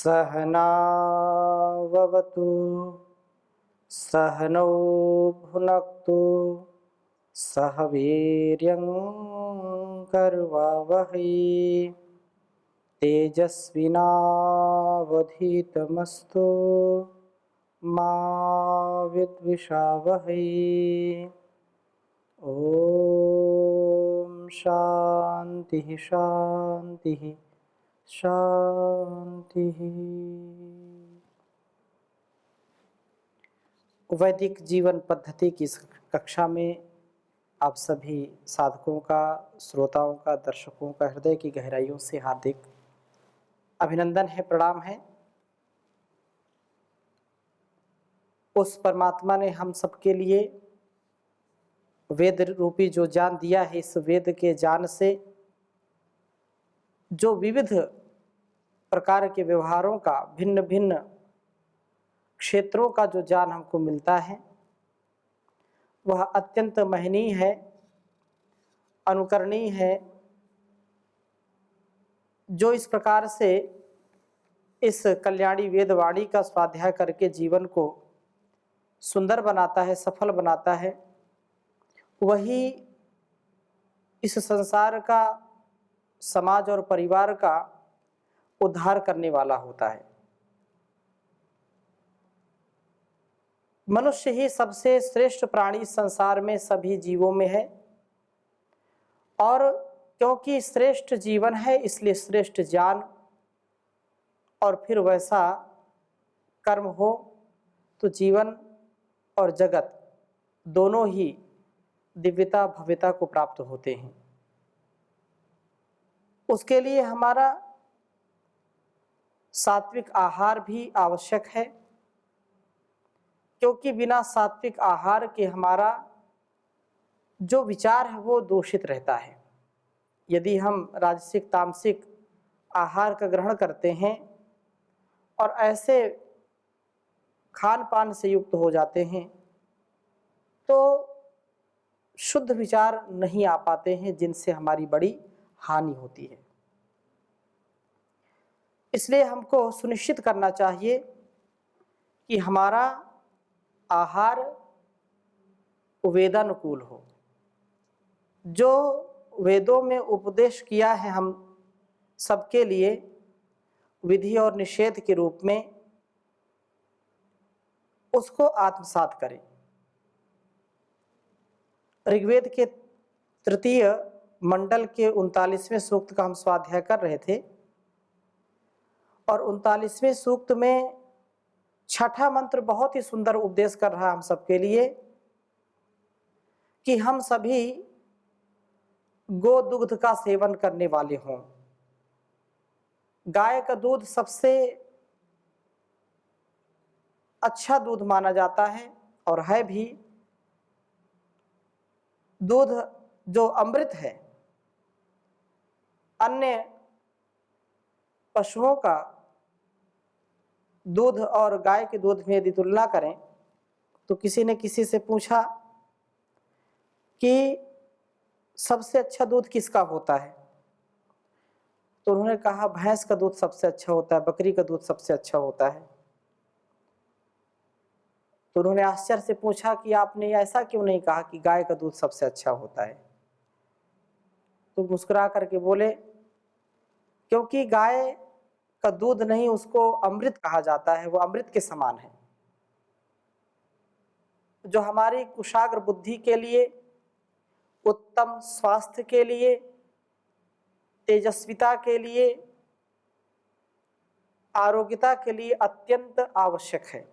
सहनाववतु सहनौ भुनक्तु सह वीर्यं करवावहै तेजस्विनावधीतमस्तु मा विद्विषावहै। ओम शांति शांति शांति। वैदिक जीवन पद्धति की इस कक्षा में आप सभी साधकों का, श्रोताओं का, दर्शकों का हृदय की गहराइयों से हार्दिक अभिनंदन है, प्रणाम है। उस परमात्मा ने हम सबके लिए वेद रूपी जो ज्ञान दिया है, इस वेद के ज्ञान से जो विविध प्रकार के व्यवहारों का, भिन्न भिन्न क्षेत्रों का जो ज्ञान हमको मिलता है, वह अत्यंत महनीय है, अनुकरणीय है। जो इस प्रकार से इस कल्याणी वेदवाणी का स्वाध्याय करके जीवन को सुंदर बनाता है, सफल बनाता है, वही इस संसार का, समाज और परिवार का उद्धार करने वाला होता है। मनुष्य ही सबसे श्रेष्ठ प्राणी संसार में सभी जीवों में है, और क्योंकि श्रेष्ठ जीवन है इसलिए श्रेष्ठ ज्ञान और फिर वैसा कर्म हो तो जीवन और जगत दोनों ही दिव्यता भव्यता को प्राप्त होते हैं। उसके लिए हमारा सात्विक आहार भी आवश्यक है, क्योंकि बिना सात्विक आहार के हमारा जो विचार है वो दूषित रहता है। यदि हम राजसिक तामसिक आहार का ग्रहण करते हैं और ऐसे खान पान से युक्त हो जाते हैं तो शुद्ध विचार नहीं आ पाते हैं, जिनसे हमारी बड़ी हानि होती है। इसलिए हमको सुनिश्चित करना चाहिए कि हमारा आहार वेदानुकूल हो। जो वेदों में उपदेश किया है हम सबके लिए विधि और निषेध के रूप में, उसको आत्मसात करें। ऋग्वेद के तृतीय मंडल के 39वें सूक्त का हम स्वाध्याय कर रहे थे, और 39वें सूक्त में छठा मंत्र बहुत ही सुंदर उपदेश कर रहा है हम सबके लिए कि हम सभी गो दुग्ध का सेवन करने वाले हों। गाय का दूध सबसे अच्छा दूध माना जाता है और है भी। दूध जो अमृत है, अन्य पशुओं का दूध और गाय के दूध में यदि तुलना करें तो किसी ने किसी से पूछा कि सबसे अच्छा दूध किसका होता है, तो उन्होंने कहा भैंस का दूध सबसे अच्छा होता है, बकरी का दूध सबसे अच्छा होता है। तो उन्होंने आश्चर्य से पूछा कि आपने ऐसा क्यों नहीं कहा कि गाय का दूध सबसे अच्छा होता है। तो मुस्कुरा करके बोले क्योंकि गाय का दूध नहीं, उसको अमृत कहा जाता है, वो अमृत के समान है, जो हमारी कुशाग्र बुद्धि के लिए, उत्तम स्वास्थ्य के लिए, तेजस्विता के लिए, आरोग्यता के लिए अत्यंत आवश्यक है।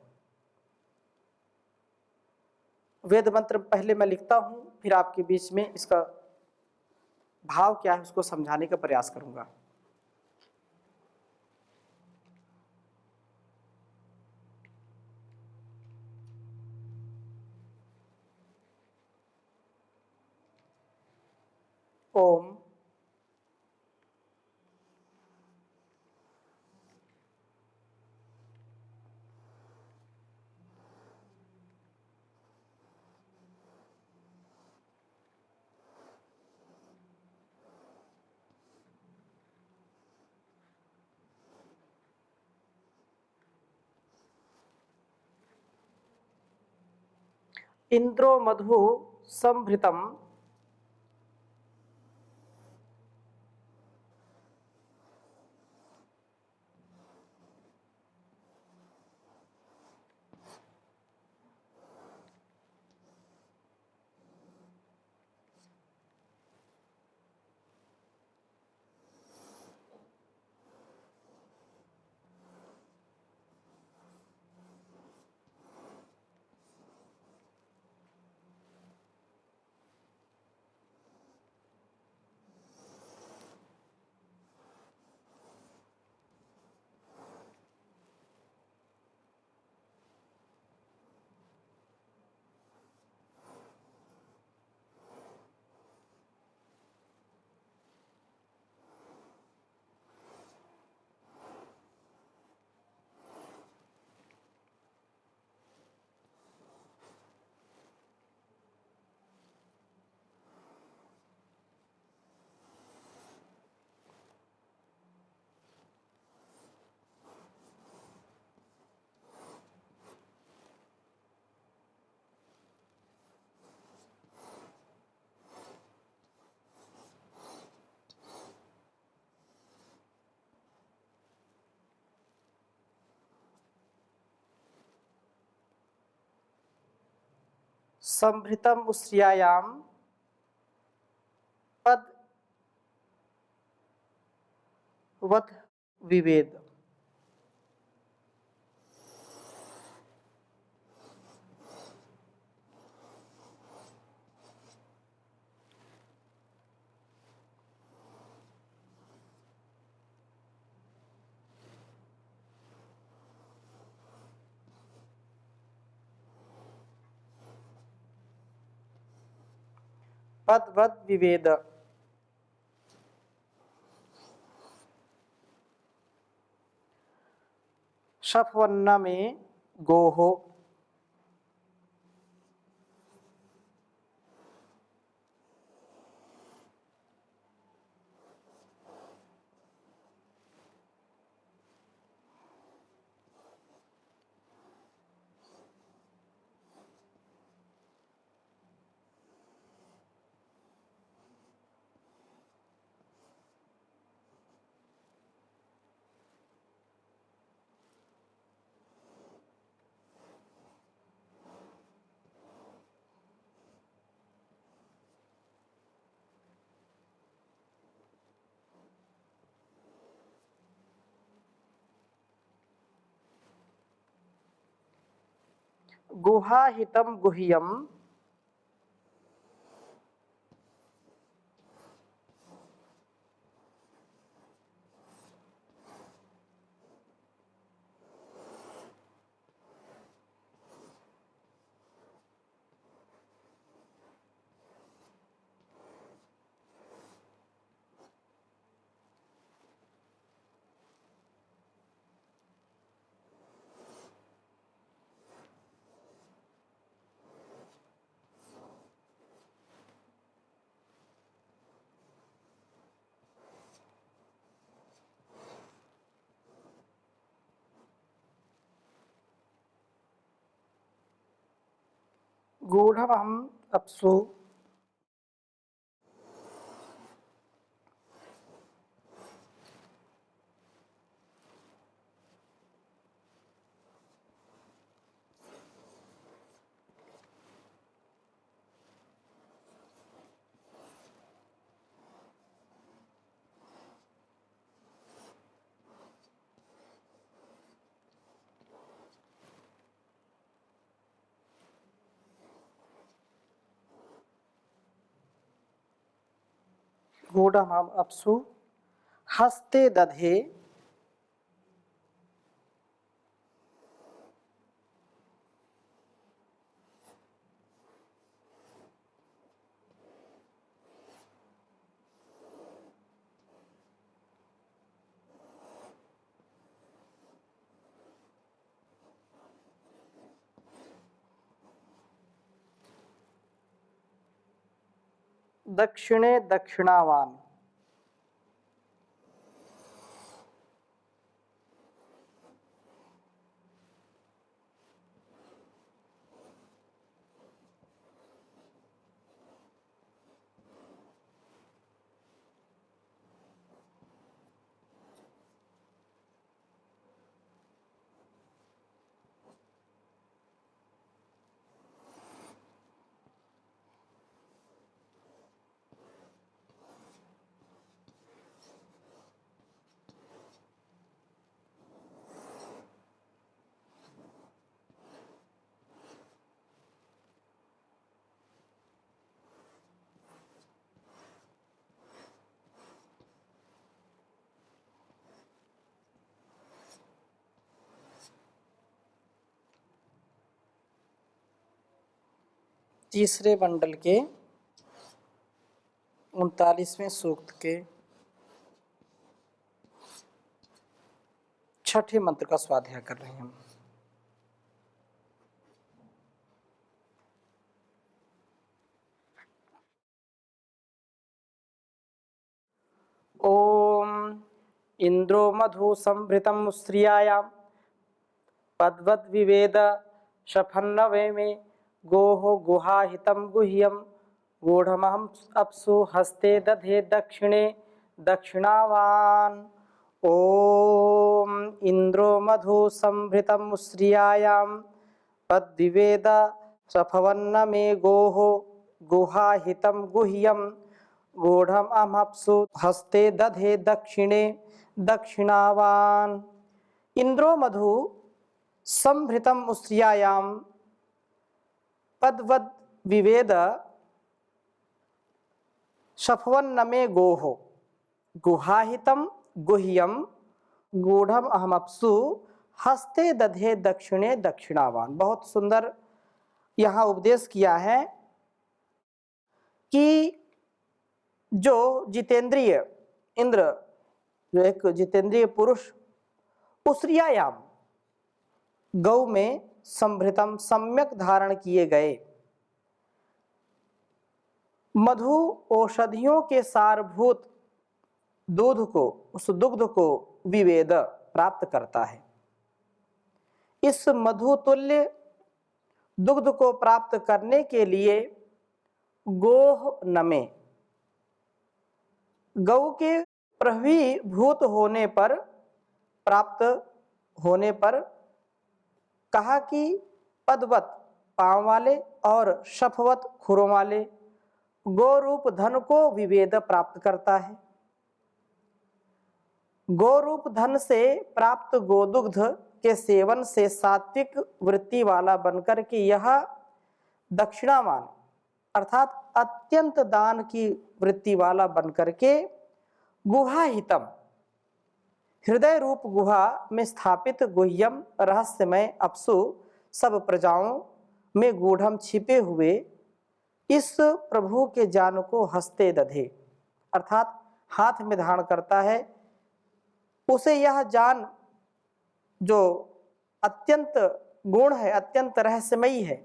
वेद मंत्र पहले मैं लिखता हूं, फिर आपके बीच में इसका भाव क्या है उसको समझाने का प्रयास करूंगा। ओम इंद्रो मधु संभृतम संभृतम उस्रियायाम पद वत विवेद। पदवद विवेद। शफवन्न में गोहो। गुहाहितम गुह्यम। गूढ़महम अप्सु। गूढ़महम अप्सु हस्ते दधे। दक्षिणे दक्षिणावान। तीसरे मंडल के 39वें सूक्त के छठे मंत्र का स्वाध्याय कर रहे हैं हम। ओम इंद्रो मधु संभृतम श्रियायाम पद्वद विवेद शफन्नवे में गोहो गुहाहितं गुह्यं गूढ़महं अप्सु हस्ते दधे दक्षिणे दक्षिणावान्। ओम इंद्रो मधु संभृतं श्रियायां पद्विवेद सफवन्न मे गोहो गुहाहितं गुह्यं गूढ़महमप्सु हस्ते दधे दक्षिणे दक्षिणावान्। इंद्रो मधु संभृतम उस्रियायाम पद्वद विवेद शफवन्न मे गोहो गुहाहितं गुह्यं गूढ़म अहमप्सु हस्ते दधे दक्षिणे दक्षिणावान। बहुत सुंदर यहाँ उपदेश किया है कि जो जितेंद्रिय इंद्र, जो एक जितेंद्रिय पुरुष उस्रियायाम गौ में संभृतम सम्यक धारण किए गए मधु औषधियों के सारभूत दूध को, उस दुग्ध को विवेद प्राप्त करता है। इस मधु तुल्य दुग्ध को प्राप्त करने के लिए गोह नमे, गौ के प्रभीभूत होने पर, प्राप्त होने पर कहा कि पदवत पांव वाले और शफवत खुरों वाले गोरूप धन को विवेद प्राप्त करता है। गोरूप धन से प्राप्त गोदुग्ध के सेवन से सात्विक वृत्ति वाला बनकर के यह दक्षिणावान अर्थात अत्यंत दान की वृत्ति वाला बनकर के गुहाहितम हृदय रूप गुहा में स्थापित गुह्यम रहस्यमय अपसु सब प्रजाओं में गूढ़म छिपे हुए इस प्रभु के ज्ञान को हस्ते दधे अर्थात हाथ में धारण करता है। उसे यह ज्ञान जो अत्यंत गुण है, अत्यंत रहस्यमयी है,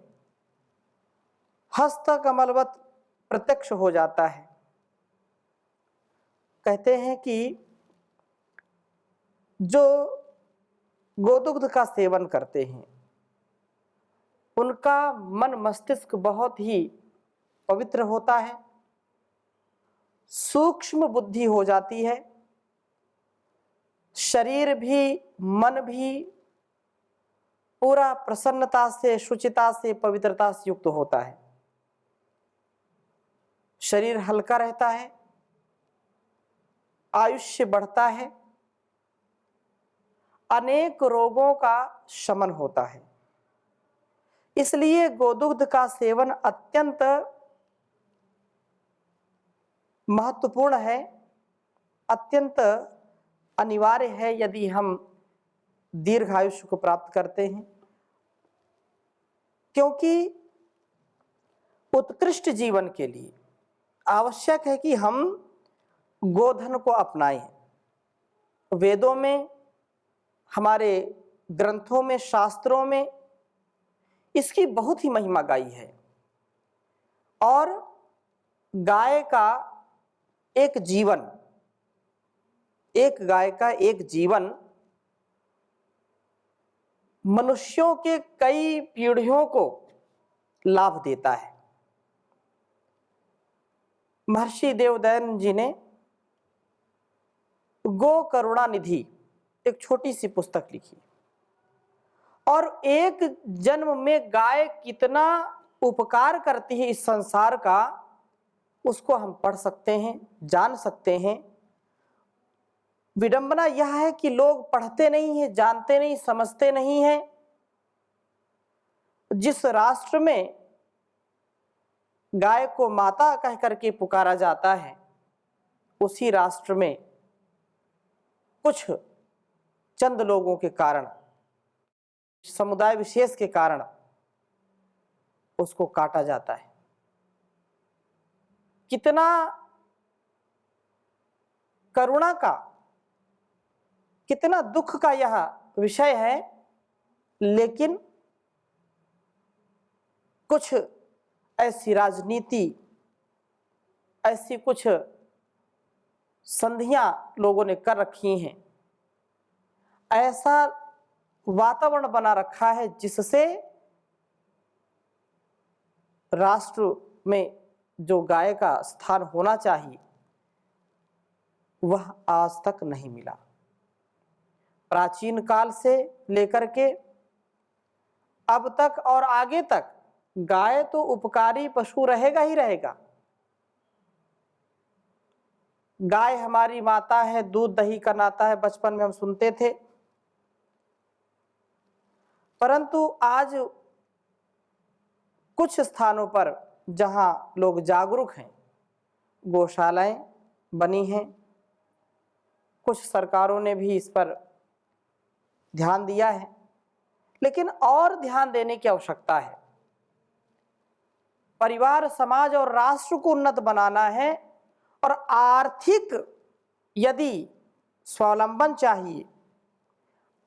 हस्त कमलवत प्रत्यक्ष हो जाता है। कहते हैं कि जो गोदुग्ध का सेवन करते हैं उनका मन मस्तिष्क बहुत ही पवित्र होता है, सूक्ष्म बुद्धि हो जाती है, शरीर भी मन भी पूरा प्रसन्नता से, शुचिता से, पवित्रता से युक्त होता है। शरीर हल्का रहता है, आयुष्य बढ़ता है, अनेक रोगों का शमन होता है। इसलिए गोदुग्ध का सेवन अत्यंत महत्वपूर्ण है, अत्यंत अनिवार्य है यदि हम दीर्घायुष्य को प्राप्त करते हैं, क्योंकि उत्कृष्ट जीवन के लिए आवश्यक है कि हम गोधन को अपनाएं। वेदों में, हमारे ग्रंथों में, शास्त्रों में इसकी बहुत ही महिमा गाई है और गाय का एक जीवन, एक गाय का एक जीवन मनुष्यों के कई पीढ़ियों को लाभ देता है। महर्षि देवदयानंद जी ने गो करुणा निधि एक छोटी सी पुस्तक लिखी और एक जन्म में गाय कितना उपकार करती है इस संसार का, उसको हम पढ़ सकते हैं, जान सकते हैं। विडंबना यह है कि लोग पढ़ते नहीं हैं, जानते नहीं, समझते नहीं हैं। जिस राष्ट्र में गाय को माता कह करके पुकारा जाता है, उसी राष्ट्र में कुछ चंद लोगों के कारण, समुदाय विशेष के कारण उसको काटा जाता है। कितना करुणा का, कितना दुख का यह विषय है, लेकिन कुछ ऐसी राजनीति, ऐसी कुछ संधियां लोगों ने कर रखी हैं, ऐसा वातावरण बना रखा है जिससे राष्ट्र में जो गाय का स्थान होना चाहिए वह आज तक नहीं मिला। प्राचीन काल से लेकर के अब तक और आगे तक गाय तो उपकारी पशु रहेगा ही रहेगा। गाय हमारी माता है, दूध दही का नाता है, बचपन में हम सुनते थे। परंतु आज कुछ स्थानों पर जहां लोग जागरूक हैं, गौशालाएं बनी हैं, कुछ सरकारों ने भी इस पर ध्यान दिया है, लेकिन और ध्यान देने की आवश्यकता है। परिवार, समाज और राष्ट्र को उन्नत बनाना है और आर्थिक यदि स्वावलंबन चाहिए,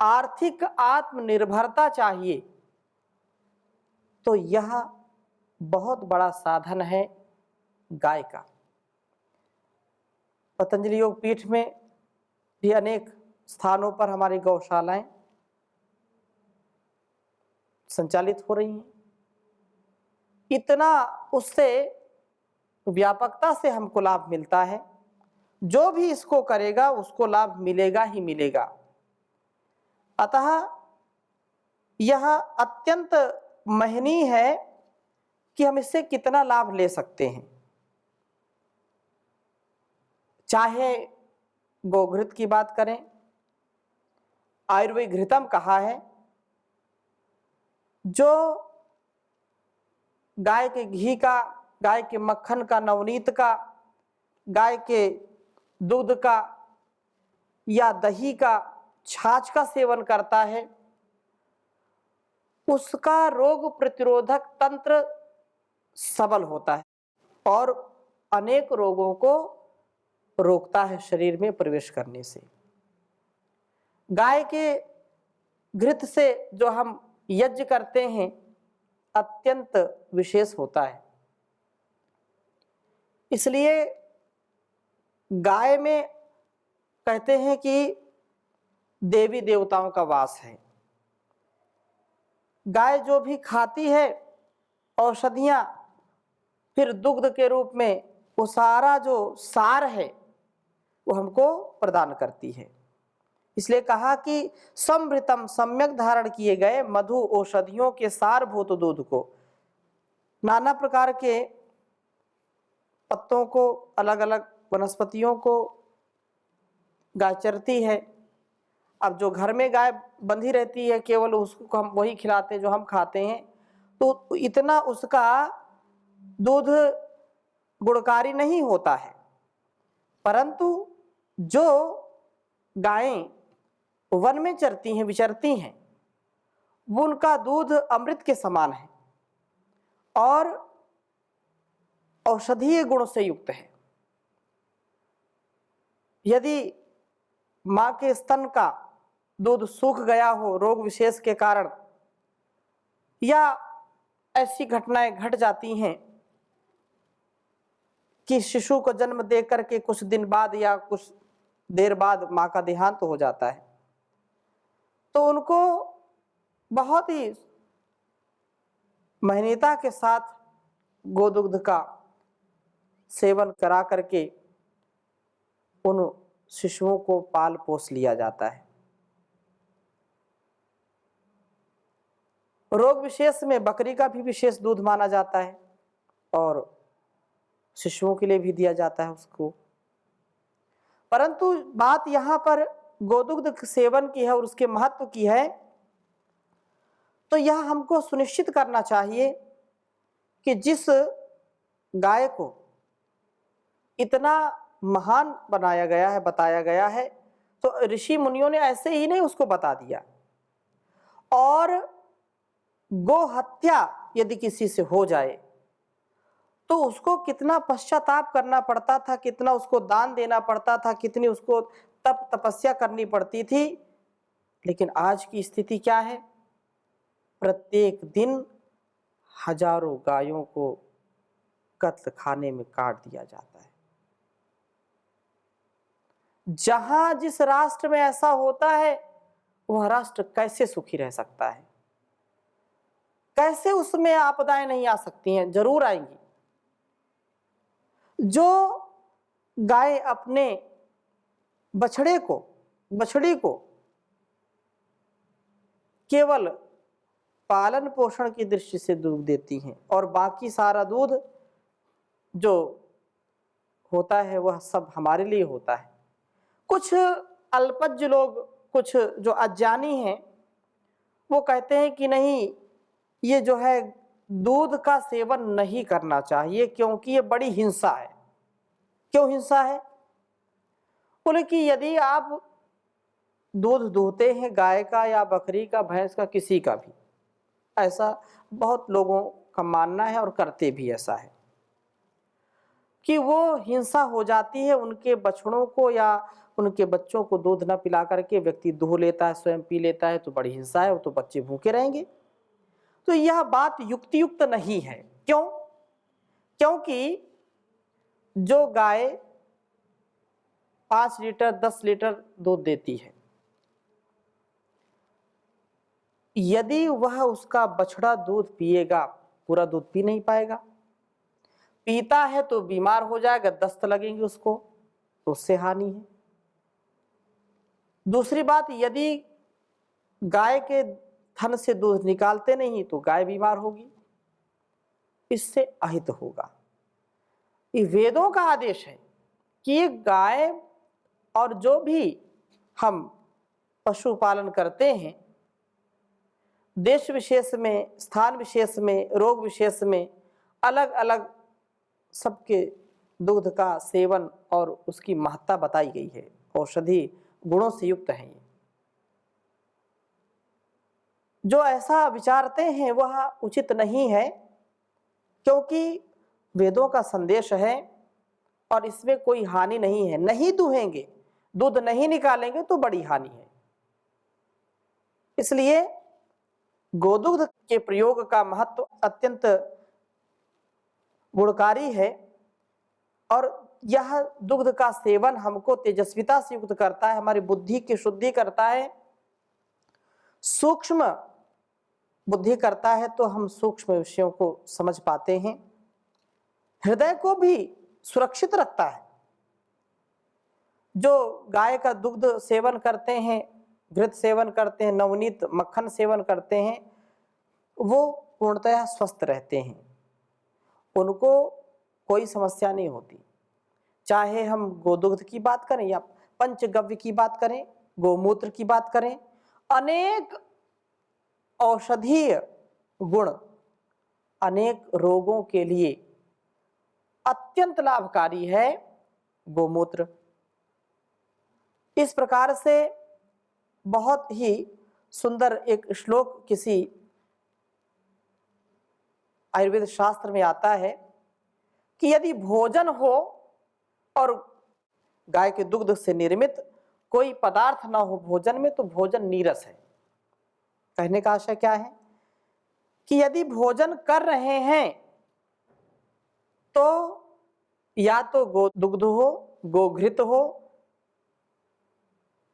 आर्थिक आत्मनिर्भरता चाहिए, तो यह बहुत बड़ा साधन है गाय का। पतंजलि योग पीठ में भी अनेक स्थानों पर हमारी गौशालाएं संचालित हो रही हैं। इतना उससे व्यापकता से हमको लाभ मिलता है, जो भी इसको करेगा उसको लाभ मिलेगा ही मिलेगा। अतः यह अत्यंत महनीय है कि हम इससे कितना लाभ ले सकते हैं। चाहे गोघृत की बात करें, आयुर्वेद घृतम कहा है, जो गाय के घी का, गाय के मक्खन का, नवनीत का, गाय के दूध का या दही का, छाछ का सेवन करता है, उसका रोग प्रतिरोधक तंत्र सबल होता है और अनेक रोगों को रोकता है शरीर में प्रवेश करने से। गाय के घृत से जो हम यज्ञ करते हैं अत्यंत विशेष होता है। इसलिए गाय में कहते हैं कि देवी देवताओं का वास है। गाय जो भी खाती है औषधियां, फिर दुग्ध के रूप में वो सारा जो सार है वो हमको प्रदान करती है। इसलिए कहा कि समृतम, सम्यक धारण किए गए मधु औषधियों के सारभूत दूध को, नाना प्रकार के पत्तों को, अलग अलग वनस्पतियों को गाय चरती है। अब जो घर में गाय बंधी रहती है केवल उसको हम वही खिलाते हैं जो हम खाते हैं, तो इतना उसका दूध गुणकारी नहीं होता है। परंतु जो गायें वन में चरती हैं, विचरती हैं, वो उनका दूध अमृत के समान है और औषधीय गुण से युक्त है। यदि मां के स्तन का दूध सूख गया हो रोग विशेष के कारण, या ऐसी घटनाएं घट जाती हैं कि शिशु को जन्म दे करके कुछ दिन बाद या कुछ देर बाद मां का देहांत हो जाता है, तो उनको बहुत ही महनीयता के साथ गोदुग्ध का सेवन करा करके उन शिशुओं को पाल पोस लिया जाता है। रोग विशेष में बकरी का भी विशेष दूध माना जाता है और शिशुओं के लिए भी दिया जाता है उसको। परंतु बात यहाँ पर गोदुग्ध सेवन की है और उसके महत्व की है, तो यह हमको सुनिश्चित करना चाहिए कि जिस गाय को इतना महान बनाया गया है, बताया गया है, तो ऋषि मुनियों ने ऐसे ही नहीं उसको बता दिया। और गो हत्या यदि किसी से हो जाए तो उसको कितना पश्चाताप करना पड़ता था, कितना उसको दान देना पड़ता था, कितनी उसको तपस्या करनी पड़ती थी। लेकिन आज की स्थिति क्या है? प्रत्येक दिन हजारों गायों को कत्ल खाने में काट दिया जाता है। जहां जिस राष्ट्र में ऐसा होता है, वह राष्ट्र कैसे सुखी रह सकता है? कैसे उसमें आपदाएं नहीं आ सकती हैं? जरूर आएंगी। जो गाय अपने बछड़ी को केवल पालन पोषण की दृष्टि से दूध देती हैं और बाकी सारा दूध जो होता है वह सब हमारे लिए होता है। कुछ अल्पज्ञ लोग, कुछ जो अज्ञानी हैं, वो कहते हैं कि नहीं, ये जो है दूध का सेवन नहीं करना चाहिए क्योंकि ये बड़ी हिंसा है। क्यों हिंसा है? बोले कि यदि आप दूध दूहते हैं गाय का या बकरी का, भैंस का, किसी का भी, ऐसा बहुत लोगों का मानना है और करते भी ऐसा है कि वो हिंसा हो जाती है उनके बछड़ों को या उनके बच्चों को दूध न पिला करके व्यक्ति दूह लेता है, स्वयं पी लेता है, तो बड़ी हिंसा है, वो तो बच्चे भूखे रहेंगे। तो यह बात युक्तियुक्त नहीं है। क्यों? क्योंकि जो गाय 5 लीटर 10 लीटर दूध देती है, यदि वह उसका बछड़ा दूध पिएगा, पूरा दूध पी नहीं पाएगा, पीता है तो बीमार हो जाएगा, दस्त लगेंगे उसको, तो उससे हानि है। दूसरी बात, यदि गाय के थन से दूध निकालते नहीं तो गाय बीमार होगी, इससे अहित होगा। ये वेदों का आदेश है कि ये गाय और जो भी हम पशुपालन करते हैं, देश विशेष में, स्थान विशेष में, रोग विशेष में, अलग अलग सबके दूध का सेवन और उसकी महत्ता बताई गई है। औषधि गुणों से युक्त है। जो ऐसा विचारते हैं वह उचित नहीं है, क्योंकि वेदों का संदेश है और इसमें कोई हानि नहीं है। नहीं दूहेंगे, दूध नहीं निकालेंगे तो बड़ी हानि है। इसलिए गोदुग्ध के प्रयोग का महत्व अत्यंत गुणकारी है और यह दुग्ध का सेवन हमको तेजस्विता से युक्त करता है, हमारी बुद्धि की शुद्धि करता है, सूक्ष्म बुद्धि करता है, तो हम सूक्ष्म विषयों को समझ पाते हैं। हृदय को भी सुरक्षित रखता है। जो गाय का दुग्ध सेवन करते हैं, घृत सेवन करते हैं, नवनीत मक्खन सेवन करते हैं, वो पूर्णतः स्वस्थ रहते हैं, उनको कोई समस्या नहीं होती। चाहे हम गोदुग्ध की बात करें या पंचगव्य की बात करें, गोमूत्र की बात करें, अनेक औषधीय गुण अनेक रोगों के लिए अत्यंत लाभकारी है गोमूत्र। इस प्रकार से बहुत ही सुंदर एक श्लोक किसी आयुर्वेद शास्त्र में आता है कि यदि भोजन हो और गाय के दुग्ध से निर्मित कोई पदार्थ ना हो भोजन में, तो भोजन नीरस है। कहने का आशय क्या है कि यदि भोजन कर रहे हैं तो या तो गो दुग्ध हो, गोघृत हो,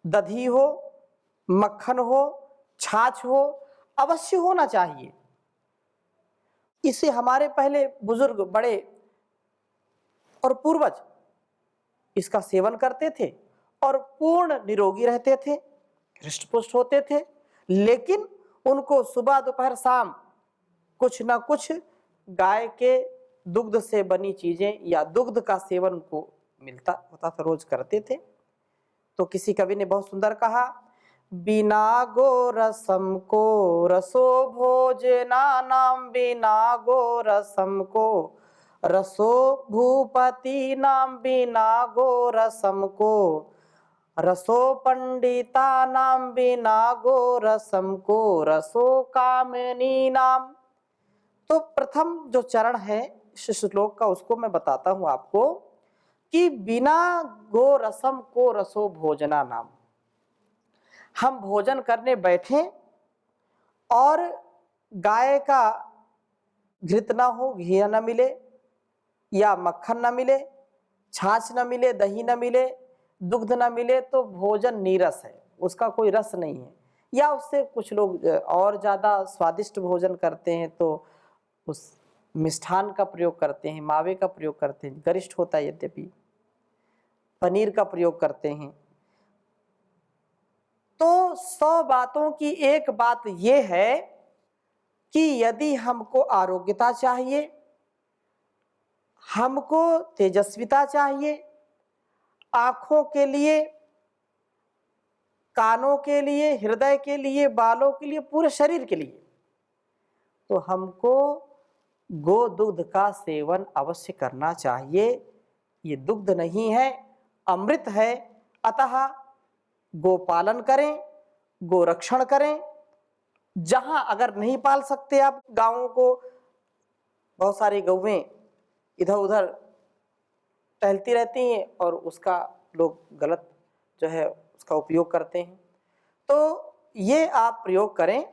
दधी हो, मक्खन हो, छाछ हो, अवश्य होना चाहिए। इसे हमारे पहले बुजुर्ग बड़े और पूर्वज इसका सेवन करते थे और पूर्ण निरोगी रहते थे, हृष्ट-पुष्ट होते थे। लेकिन उनको सुबह दोपहर शाम कुछ ना कुछ गाय के दुग्ध से बनी चीजें या दुग्ध का सेवन उनको मिलता होता था, रोज करते थे। तो किसी कवि ने बहुत सुंदर कहा, बिना गो रसम को रसो भोजना नाम, बिना गो रसम को रसो भूपति नाम, बिना गो रसम को रसो पंडिता नाम, बिना गो रसम को रसो कामिनी नाम। तो प्रथम जो चरण है इस श्लोक का उसको मैं बताता हूँ आपको कि बिना गो रसम को रसो भोजना नाम। हम भोजन करने बैठे और गाय का घृत ना हो, घी न मिले या मक्खन न मिले, छाछ न मिले, दही न मिले, दुग्ध न मिले, तो भोजन नीरस है, उसका कोई रस नहीं है। या उससे कुछ लोग और ज़्यादा स्वादिष्ट भोजन करते हैं तो उस मिष्ठान का प्रयोग करते हैं, मावे का प्रयोग करते हैं, गरिष्ठ होता है यद्यपि, पनीर का प्रयोग करते हैं। तो 100 बातों की एक बात ये है कि यदि हमको आरोग्यता चाहिए, हमको तेजस्विता चाहिए, आँखों के लिए, कानों के लिए, हृदय के लिए, बालों के लिए, पूरे शरीर के लिए, तो हमको गोदुग्ध का सेवन अवश्य करना चाहिए। ये दुग्ध नहीं है, अमृत है। अतः गोपालन करें, गोरक्षण करें। जहाँ अगर नहीं पाल सकते आप गायों को, बहुत सारी गौएं इधर उधर टहलती रहती हैं और उसका लोग गलत जो है उसका उपयोग करते हैं, तो ये आप प्रयोग करें।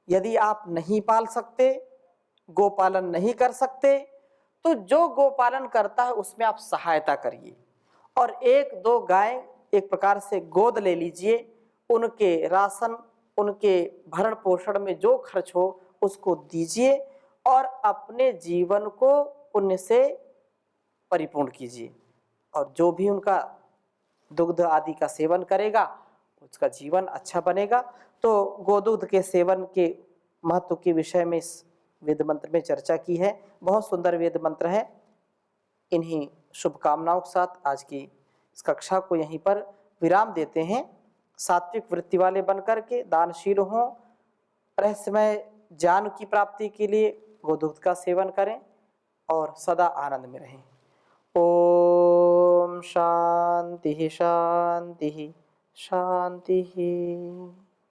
यदि आप नहीं पाल सकते, गोपालन नहीं कर सकते, तो जो गोपालन करता है उसमें आप सहायता करिए और 1-2 गाय एक प्रकार से गोद ले लीजिए। उनके राशन, उनके भरण पोषण में जो खर्च हो उसको दीजिए और अपने जीवन को पुण्य से परिपूर्ण कीजिए। और जो भी उनका दुग्ध आदि का सेवन करेगा उसका जीवन अच्छा बनेगा। तो गोदूध के सेवन के महत्व के विषय में इस वेद मंत्र में चर्चा की है। बहुत सुंदर वेद मंत्र है। इन्हीं शुभकामनाओं के साथ आज की इस कक्षा को यहीं पर विराम देते हैं। सात्विक वृत्ति वाले बनकर के दानशील हों, रहस्यमय ज्ञान की प्राप्ति के लिए गोदूध का सेवन करें और सदा आनंद में रहें। ओम शांति शांति शांति।